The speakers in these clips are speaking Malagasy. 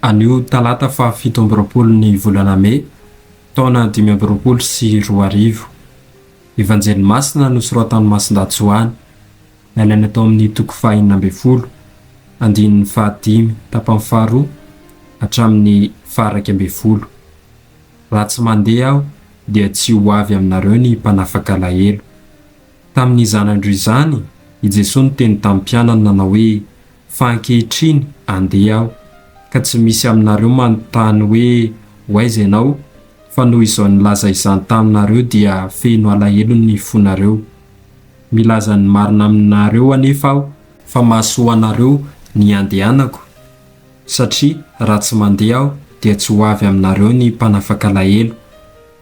Anio talata fa 17 ny volana May, taona 2024. Evanjely Masina nosoratan'i Masindahy Joany, nalaina tao amin'ny toko 412, andininy 5 tapany 2 hatramin'ny 11. Raha tsy mandeha aho dia tsy ho avy aminareo ny mpanafaka alahelo. Tamin'izany andro izany, i Jesoa niteny tamin'ny mpianany nanao hoe: fa ankehitriny handeha aho, ka tsy misy aminareo manontany hoe aiza ianao, fa noho izao nilaza izany taminareo dia feno alahelo ny fonareo. Milaza ny marina aminareo anefa aho, fa mahasoa anareo ny andehanako, satria raha tsy mandeha aho dia tsy ho avy aminareo ny mpanafaka alahelo,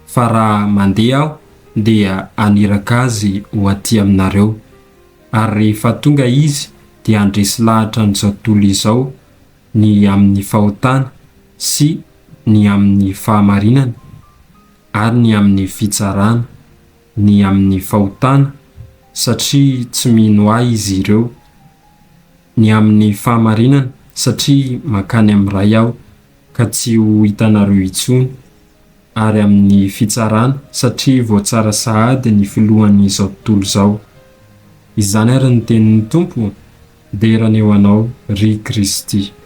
fa raha mandeha aho dia aniraka azy ho aty aminareo. Ary rehefa tonga izy dia handresy lahatra an'izao tontolo izao, ny amin'ny fahotana sy ny amin'ny fahamarinana, ary ny amin'ny fitsarana. Ny amin'ny fahotana satria tsy mino ahy izy ireo, ny amin'ny fahamarinana satria makany amin'ny Ray Aho ka tsy ho hitanareo intsony, ary amin'ny fitsarana satria voatsara sahady ny filohan'izao tontolo izao. Izany ary ny tenin'ny Tompo, derany eo anao ry Kristy.